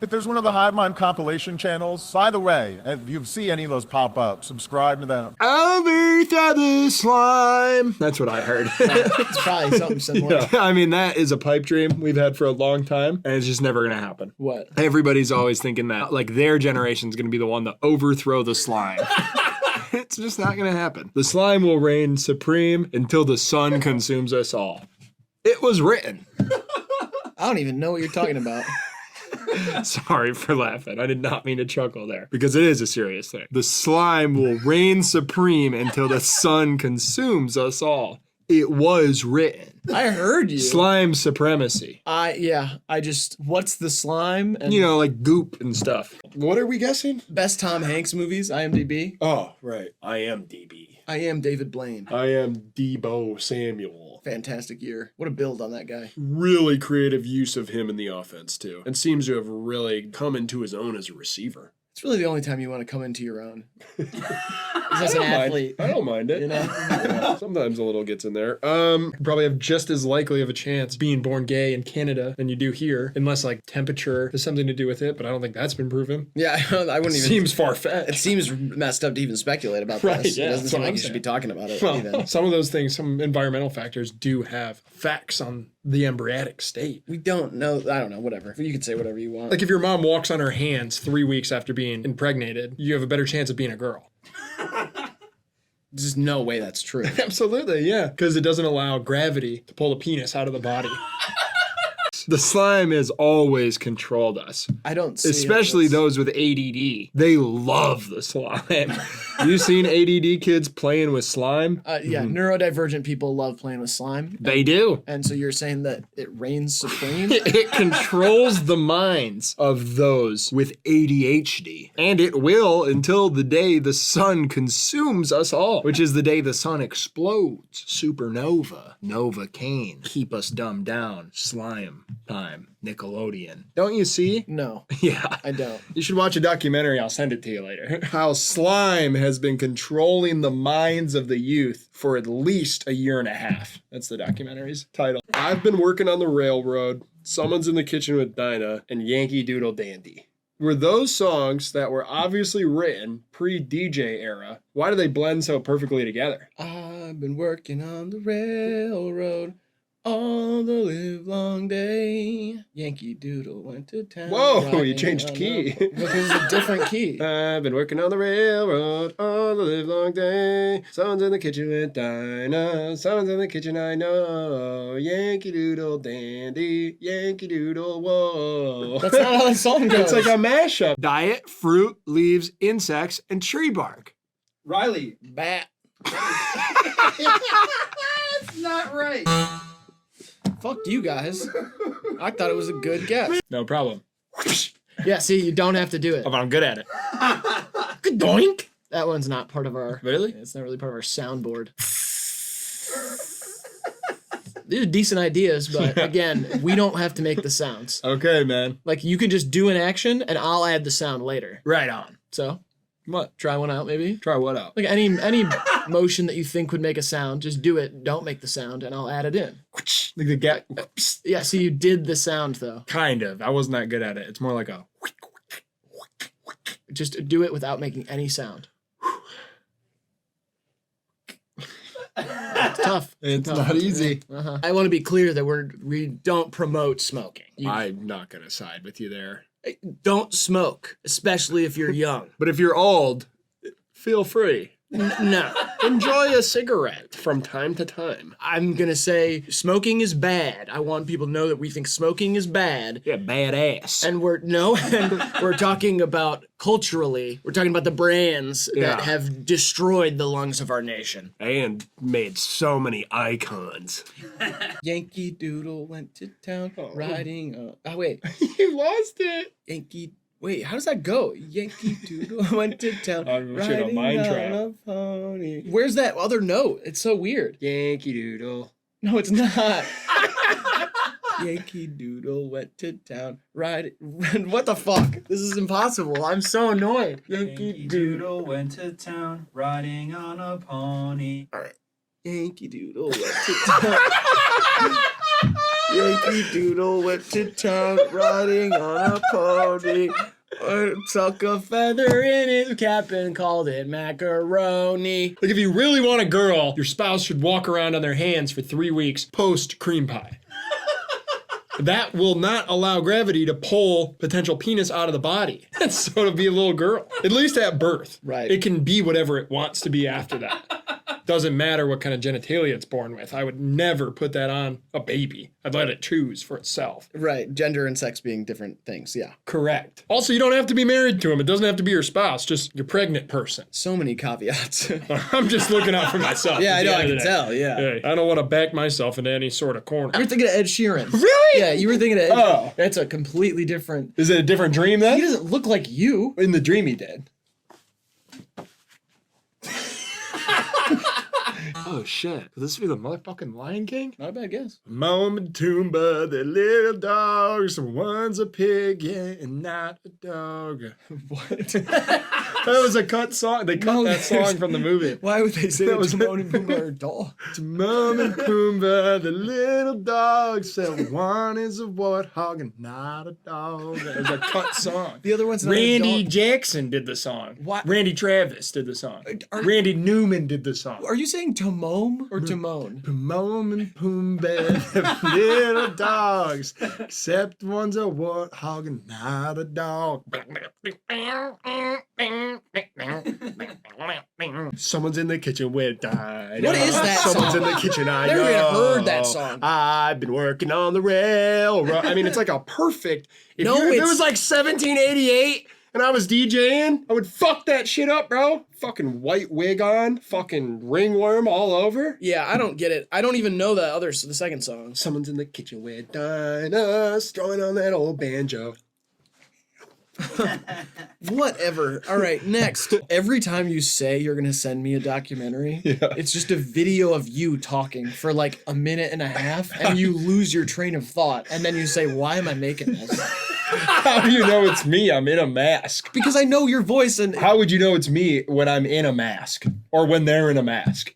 If there's one of the Hivemind compilation channels, by the way, if you see any of those pop up, subscribe to them. Overthrow the slime. That's what I heard. It's probably something similar. Yeah. I mean, that is a pipe dream we've had for a long time, and it's just never gonna happen. What? Everybody's always thinking that, like, their generation's gonna be the one to overthrow the slime. It's just not gonna happen. The slime will reign supreme until the sun consumes us all. It was written. I don't even know what you're talking about. Sorry for laughing. I did not mean to chuckle there, because it is a serious thing. The slime will reign supreme until the sun consumes us all. It was written. I heard you. Slime supremacy. What's the slime? And You know, like goop and stuff. What are we guessing? best Tom Hanks movies, IMDb. Oh, right. I am DB. I am David Blaine. I am Debo Samuel. Fantastic year. What a build on that guy. Really creative use of him in the offense, too. And seems to have really come into his own as a receiver. It's really the only time you want to come into your own. As an athlete. I don't mind it. You know? Yeah, sometimes a little gets in there. Probably have just as likely of a chance being born gay in Canada than you do here, unless like temperature has something to do with it, but I don't think that's been proven. Yeah, I wouldn't even. Seems far-fetched. It seems messed up to even speculate about Right, this. yeah, It doesn't that's seem what like I'm you should be saying. talking about it Well, even. some of those things, some environmental factors do have facts on the embryonic state. We don't know. I don't know. Whatever. You can say whatever you want. Like if your mom walks on her hands 3 weeks after being impregnated, you have a better chance of being a girl. There's no way that's true. Absolutely, yeah. Because it doesn't allow gravity to pull the penis out of the body. The slime has always controlled us. I don't see Especially how those with ADD. They love the slime. You seen ADD kids playing with slime? Yeah, neurodivergent people love playing with slime. They do. And so you're saying that it reigns supreme? It controls the minds of those with ADHD. And it will until the day the sun consumes us all, which is the day the sun explodes. Supernova, Novocaine, keep us dumbed down, slime time, Nickelodeon. Don't you see? No, Yeah. I don't. You should watch a documentary. I'll send it to you later. How slime has been controlling the minds of the youth for at least a year and a half. That's the documentary's title. I've been working on the railroad, Someone's in the Kitchen with Dinah, and Yankee Doodle Dandy. Were those songs that were obviously written pre-DJ era, why do they blend so perfectly together? I've been working on the railroad all the livelong day. Yankee Doodle went to town. Whoa, you riding changed on key. Because it's a different key. I've been working on the railroad all the livelong day. Someone's in the kitchen with Dinah. Someone's in the kitchen, I know. Yankee Doodle Dandy. Yankee Doodle, whoa. That's not how the song goes. It's like a mashup. Diet, fruit, leaves, insects, and tree bark. Riley. Bat. That's not right. Fuck you guys. I thought it was a good guess. No problem. Yeah, see, you don't have to do it. But I'm good at it. Good doink. That one's not part of our... Really? It's not really part of our soundboard. These are decent ideas, but again, we don't have to make the sounds. Okay, man. Like, you can just do an action, and I'll add the sound later. Right on. So, What? try one out, maybe? Try what out? Like, any motion that you think would make a sound, just do it, don't make the sound, and I'll add it in. Like the gap. Yeah, so you did the sound, though. Kind of. I wasn't that good at it. It's more like a... Just do it without making any sound. It's tough. It's tough. not easy. Uh-huh. I want to be clear that we don't promote smoking. I'm not going to side with you there. Don't smoke, especially if you're young. But if you're old, feel free. No. Enjoy a cigarette from time to time. I'm going to say smoking is bad. I want people to know that we think smoking is bad. Yeah, badass. And we're talking about culturally, we're talking about the brands Yeah. that have destroyed the lungs of our nation. And made so many icons. Yankee Doodle went to town riding a... Oh, wait. You lost it. Wait, how does that go? Yankee Doodle went to town I'm sure a riding mind on trap. a pony. Where's that other note? It's so weird. Yankee Doodle. No, it's not. Yankee Doodle went to town riding... What the fuck? This is impossible. I'm so annoyed. Yankee Doodle went to town riding on a pony. All right. Yankee Doodle went to town. Yankee Doodle went to town riding on a pony. Tuck a feather in his cap and called it macaroni. Like if you really want a girl, your spouse should walk around on their hands for 3 weeks post cream pie. That will not allow gravity to pull potential penis out of the body. So it'll be a little girl. At least at birth. Right. It can be whatever it wants to be after that. Doesn't matter what kind of genitalia it's born with. I would never put that on a baby. I'd let it choose for itself. Right, gender and sex being different things, yeah. Correct. Also, you don't have to be married to him. It doesn't have to be your spouse, just your pregnant person. So many caveats. I'm just looking out for myself. Yeah, at I the know, end I of can the tell, day. yeah. Hey, I don't want to back myself into any sort of corner. You were thinking of Ed Sheeran. Really? Yeah, you were thinking of Ed Oh. That's a completely different... Is it a different dream He then? doesn't look like you. In the dream he did. Oh shit. Could this be the motherfucking Lion King? Not a bad guess. Mom and Toomba, the little dogs. One's a pig, yeah, and not a dog. What? That was a cut song. They cut that song from the movie. Why would they say That that was- Timon and Pumbaa are a doll? Timon and Pumbaa, the little dogs. Said one is a warthog and not a dog. That was a cut song. The other one's not Randy a dog. Jackson did the song. What? Randy Travis did the song. Are- Randy Newman did the song. Are you saying Timon or Timon? Timon and Pumbaa, the little dogs, except one's a warthog and not a dog. Someone's in the kitchen with Dinah. What is that Someone's song? in the kitchen, I Never know. even heard that song. I've been working on the railroad. I mean, it's like a perfect... If it it's- was like 1788 and I was DJing, I would fuck that shit up, bro. Fucking white wig on, fucking ringworm all over. Yeah, I don't get it. I don't even know the second song. Someone's in the kitchen with Dinah, strumming on that old banjo. Whatever. All right, next. Every time you say you're going to send me a documentary, it's just a video of you talking for like a minute and a half, and you lose your train of thought, and then you say, why am I making this? How do you know it's me? I'm in a mask. Because I know your voice, and How would you know it's me when I'm in a mask or when they're in a mask?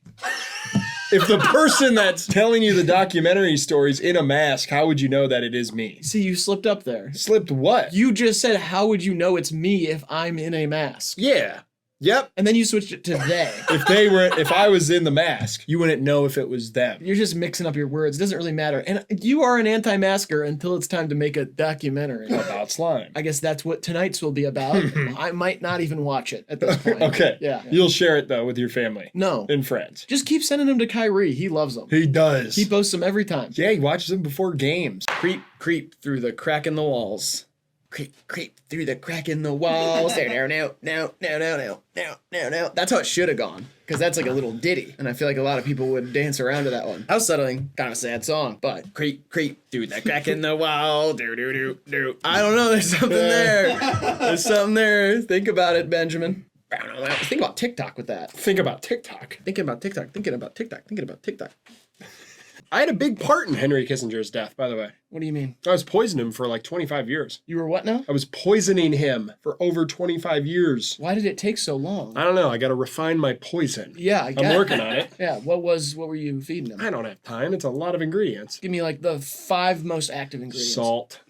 If the person that's telling you the documentary story's in a mask, how would you know that it is me? see, you slipped up there. Slipped what? You just said, how would you know it's me if I'm in a mask? Yeah. Yep. And then you switched it to they. If I was in the mask, you wouldn't know if it was them. You're just mixing up your words. It doesn't really matter. And you are an anti-masker until it's time to make a documentary. About slime. I guess that's what tonight's will be about. I might not even watch it at this point. Okay. Yeah. You'll share it though with your family No. and friends. Just keep sending them to Kyrie. He loves them. He does. He posts them every time. Yeah, he watches them before games. Creep, creep through the crack in the walls. Creep, creep through the crack in the walls. There, no. That's how it should have gone. Because that's like a little ditty. And I feel like a lot of people would dance around to that one. House settling, kind of a sad song. But creep, creep through the crack in the wall. Do. I don't know. There's something there. There's something there. Think about it, Benjamin. Think about TikTok with that. Think about TikTok. Thinking about TikTok. I had a big part in Henry Kissinger's death, by the way. What do you mean? I was poisoning him for like 25 years. You were what now? I was poisoning him for over 25 years. Why did it take so long? I don't know. I got to refine my poison. Yeah, I get I'm it. working on it. Yeah, what were you feeding him? I don't have time. It's a lot of ingredients. Give me like the 5 most active ingredients. Salt,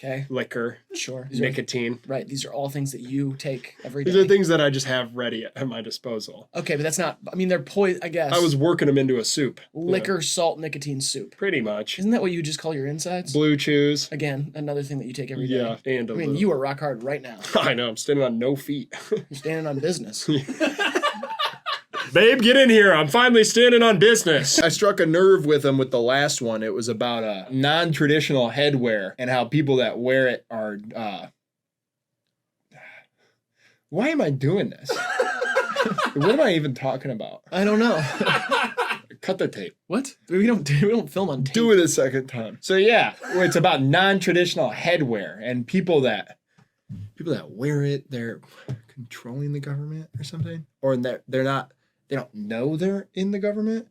Okay, liquor, sure. nicotine. Right, these are all things that you take every day. These are things that I just have ready at my disposal. Okay, but that's not, I mean, they're poison, I guess. I was working them into a soup. Liquor, salt, nicotine soup. Pretty much. Isn't that what you just call your insides? Blue chews. Again, another thing that you take every day. Yeah, and a I mean, little. you are rock hard right now. I know. I'm standing on no feet. You're standing on business. Babe, get in here. I'm finally standing on business. I struck a nerve with him with the last one. It was about a non-traditional headwear and how people that wear it are, why am I doing this? What am I even talking about? I don't know. Cut the tape. What? We don't film on tape. Do it a second time. So yeah, it's about non-traditional headwear and people that wear it, they're controlling the government or something, or they don't know they're in the government.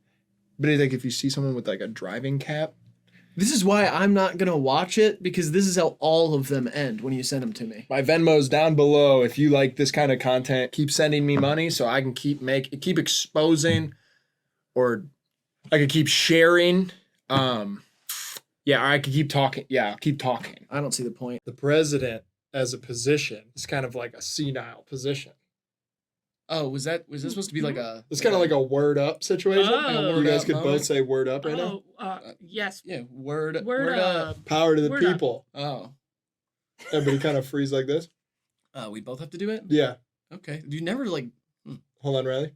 But like if you see someone with like a driving cap, This is why I'm not going to watch it, because this is how all of them end when you send them to me. my Venmo's down below. If you like this kind of content, keep sending me money so I can keep exposing, or I could keep sharing Yeah, I could keep talking. Yeah, keep talking. I don't see the point. The president as a position is kind of like a senile position. Oh, was this supposed to be like a? It's kind of like a word up situation. Oh. You guys Up could moment. both say word up right now. Yes. Yeah, word Word up. Power to the Word up. people. Oh, Everybody kind of freeze like this. we both have to do it. Yeah. Okay. You never like. Hold on, Riley.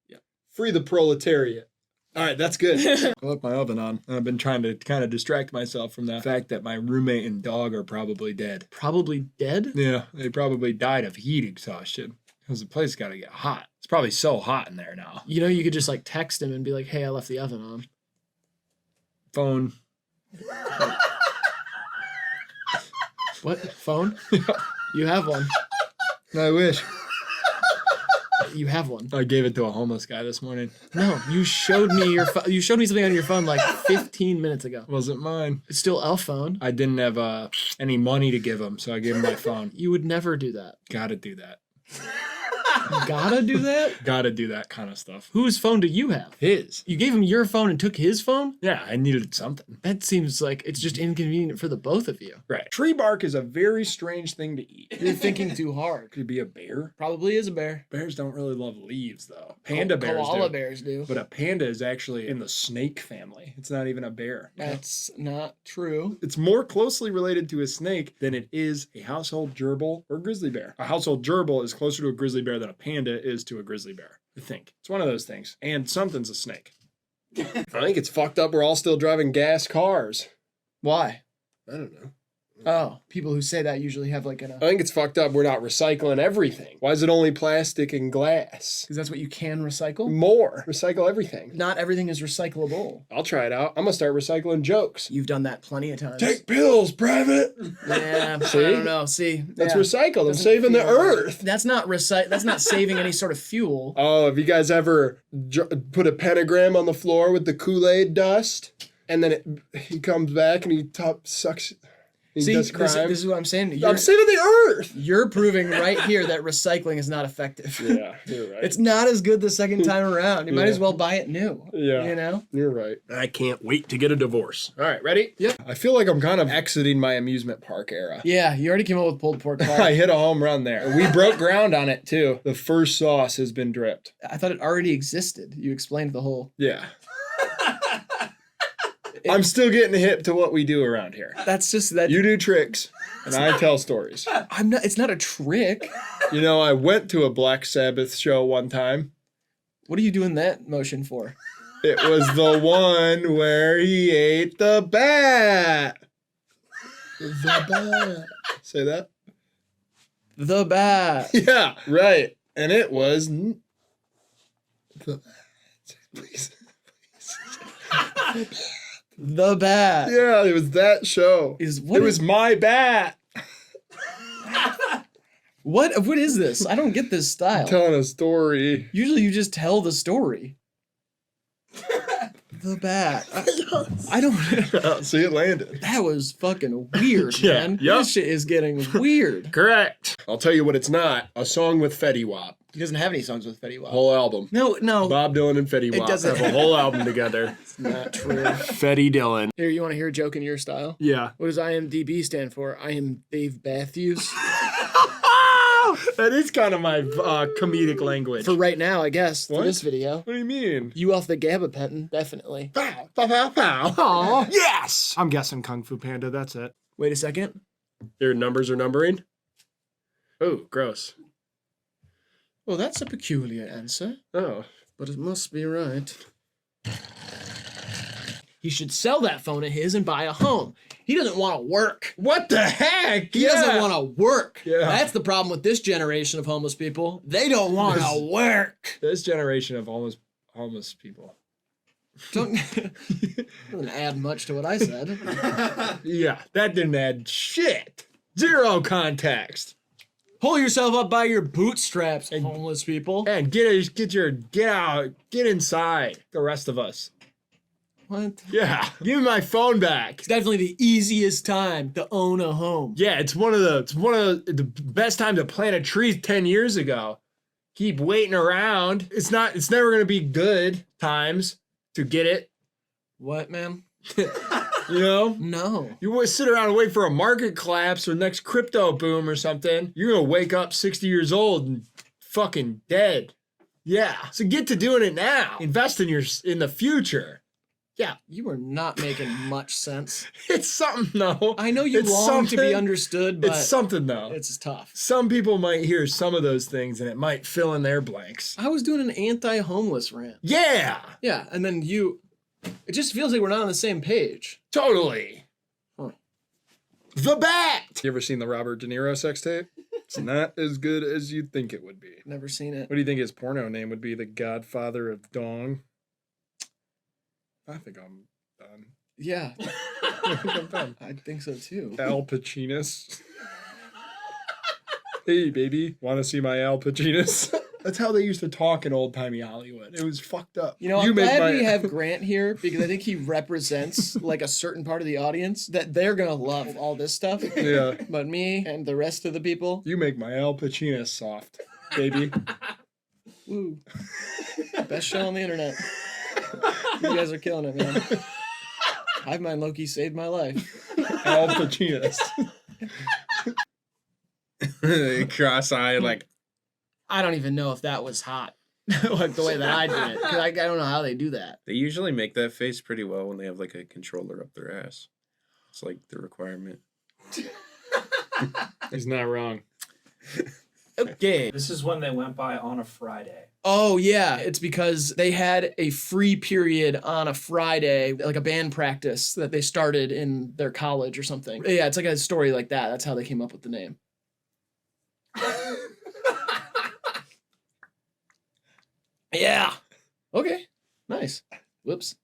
Yeah. Free the proletariat. All right, that's good. I left my oven on. I've been trying to kind of distract myself from the fact that my roommate and dog are probably dead. Probably dead. Yeah, they probably died of heat exhaustion because the place got to get hot. It's probably so hot in there now. You know, you could just like text him and be like, "Hey, I left the oven on." Phone. What phone? You have one. I wish. You have one. I gave it to a homeless guy this morning. No, you showed me you showed me something on your phone like 15 minutes ago. Wasn't mine. It's still a phone. I didn't have any money to give him, so I gave him my phone. You would never do that. Gotta do that. You gotta do that? Gotta do that kind of stuff. Whose phone do you have? His. You gave him your phone and took his phone? Yeah, I needed something. That seems like it's just inconvenient for the both of you. Right. Tree bark is a very strange thing to eat. You're thinking too hard. Could it be a bear? Probably is a bear. Bears don't really love leaves, though. Panda bears Koala do. bears do. But a panda is actually in the snake family. It's not even a bear. That's not true. It's more closely related to a snake than it is a household gerbil or grizzly bear. A household gerbil is closer to a grizzly bear than a panda is to a grizzly bear. I think. It's one of those things. And something's a snake. I think it's fucked up we're all still driving gas cars. Why? I don't know. Oh, people who say that usually have like I think it's fucked up we're not recycling everything. Why is it only plastic and glass? because that's what you can recycle. More. Recycle everything. Not everything is recyclable. I'll try it out. I'm gonna start recycling jokes. You've done that plenty of times. Take pills, private. Yeah, See? I don't know. See, That's yeah. recycled. I'm Doesn't saving the feel right. earth. That's not That's not saving any sort of fuel. Oh, have you guys ever put a pentagram on the floor with the Kool-Aid dust? And then he comes back and he sucks. He See, does this crime. is what I'm saying. I'm saving the earth. You're proving right here that recycling is not effective. Yeah, you're right. It's not as good the second time around. You might Yeah. as well buy it new. Yeah. You know? You're right. I can't wait to get a divorce. All right, ready? Yep. I feel like I'm kind of exiting my amusement park era. Yeah, you already came up with pulled pork I pie. hit a home run there. We broke ground on it too. The first sauce has been dripped. I thought it already existed. You explained the whole. Yeah. I'm still getting hip to what we do around here. That's just that. You do tricks, and I tell stories. I'm not. It's not a trick. You know, I went to a Black Sabbath show one time. What are you doing that motion for? It was the one where he ate the bat. The bat. Say that? The bat. Yeah, right. And it was the bat. Please. The bat. Yeah, it was that show. What It was my bat. What is this? I don't get this style. Telling a story. Usually you just tell the story. The bat. I don't. See, it landed. That was fucking weird, Yeah, man. yep. This shit is getting weird. Correct. I'll tell you what it's not. A song with Fetty Wap. He doesn't have any songs with Fetty Wap. Whole album. No. Bob Dylan and Fetty Wap doesn't- have a whole album together. Not true. Fetty Dylan. Here, you want to hear a joke in your style? Yeah. What does IMDb stand for? I am Dave Matthews. That is kind of my comedic language. For right now, I guess, What? for this video. What do you mean? You off the gabapentin, definitely. Pow, pow, pow, pow. Aw, yes! I'm guessing Kung Fu Panda, that's it. Wait a second. Your numbers are numbering? Oh, gross. Well, that's a peculiar answer, Oh. but it must be right. He should sell that phone of his and buy a home. He doesn't want to work. What the heck? He doesn't want to work. Yeah. That's the problem with this generation of homeless people. They don't want to work. This generation of homeless people. Don't doesn't add much to what I said. Yeah, that didn't add shit. Zero context. Pull yourself up by your bootstraps, homeless people. And get out, get inside. The rest of us. What? Yeah, give me my phone back. It's definitely the easiest time to own a home. Yeah, it's one of the best time to plant a tree 10 years ago. Keep waiting around. It's never gonna be good times to get it. What, man? You know? No. You always sit around and wait for a market collapse or next crypto boom or something. You're gonna wake up 60 years old and fucking dead. Yeah. So get to doing it now. Invest in the future. Yeah. You are not making much sense. It's something though. I know you It's long to be something. understood, but It's something though. it's tough. Some people might hear some of those things and it might fill in their blanks. I was doing an anti-homeless rant. Yeah. Yeah, and then it just feels like we're not on the same page. Totally. Huh. The Bat. You ever seen the Robert De Niro sex tape? It's not as good as you'd think it would be. Never seen it. What do you think his porno name would be? The Godfather of Dong? I think I'm done. Yeah, I think I'm done. I think so too. Al Pacinas. Hey, baby, want to see my Al Pacinas? That's how they used to talk in old-timey Hollywood. It was fucked up. You know, I'm glad we have Grant here because I think he represents like a certain part of the audience that they're gonna love all this stuff. Yeah. But me and the rest of the people, You make my Al Pacinas soft, baby. woo, best show on the internet. You guys are killing it, man. Hivemind Loki saved my life. Al Pacinas. Cross-eyed, like, I don't even know if that was hot, like the way that I did it. 'Cause I don't know how they do that. They usually make that face pretty well when they have like a controller up their ass. It's like the requirement. he's not wrong. Okay. This is when they went by on a Friday. Oh, yeah. It's because they had a free period on a Friday, like a band practice that they started in their college or something. Yeah, it's like a story like that. That's how they came up with the name. Yeah. Okay. Nice. Whoops.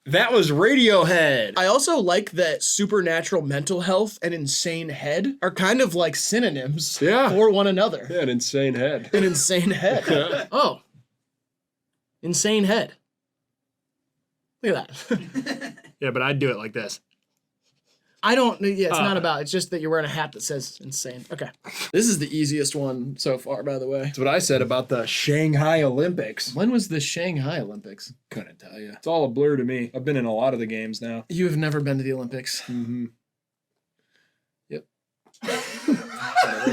That was Radiohead. I also like that supernatural mental health and insane head are kind of like synonyms Yeah. for one another. Yeah, an insane head. An insane head. Yeah. Oh. Insane head. Look at that. Yeah, but I'd do it like this. I don't, yeah, it's not about, it's just that you're wearing a hat that says insane. Okay. This is the easiest one so far, by the way. That's what I said about the Shanghai Olympics. When was the Shanghai Olympics? Couldn't tell you. It's all a blur to me. I've been in a lot of the games now. You have never been to the Olympics. Mm-hmm. Yep.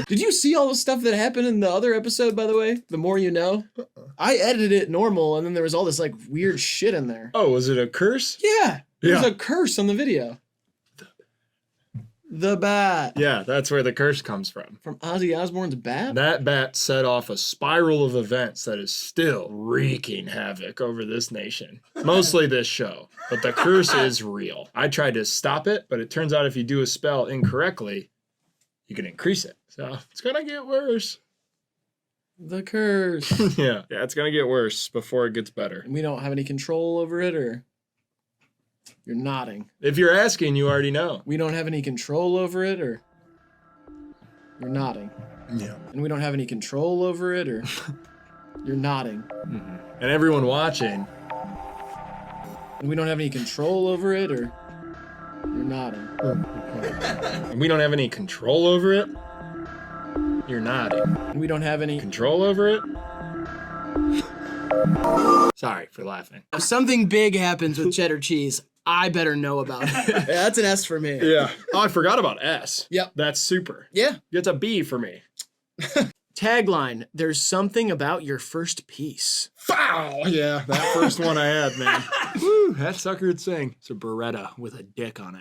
Did you see all the stuff that happened in the other episode, by the way? The More You Know? I edited it normal, and then there was all this, like, weird shit in there. Oh, was it a curse? Yeah. There's Yeah. a curse on the video. The bat. Yeah, that's where the curse comes from. From Ozzy Osbourne's bat? That bat set off a spiral of events that is still wreaking havoc over this nation. Mostly this show, but the curse is real. I tried to stop it, but it turns out if you do a spell incorrectly, you can increase it. So it's gonna get worse. The curse. Yeah, it's gonna get worse before it gets better. We don't have any control over it, or? You're nodding. If you're asking, you already know. We don't have any control over it, or? You're nodding. Yeah. And we don't have any control over it, or? You're nodding. Mm-hmm. And everyone watching. And we don't have any control over it, or? You're nodding. And we don't have any control over it. You're nodding. And we don't have any Control over it? Sorry for laughing. If something big happens with cheddar cheese, I better know about it. Yeah, that's an S for me. Yeah. Oh, I forgot about S. Yep. That's super. Yeah. It's a B for me. Tagline, there's something about your first piece. Foul! Yeah, that first one I had, man. Woo, that sucker would sing. It's a Beretta with a dick on it.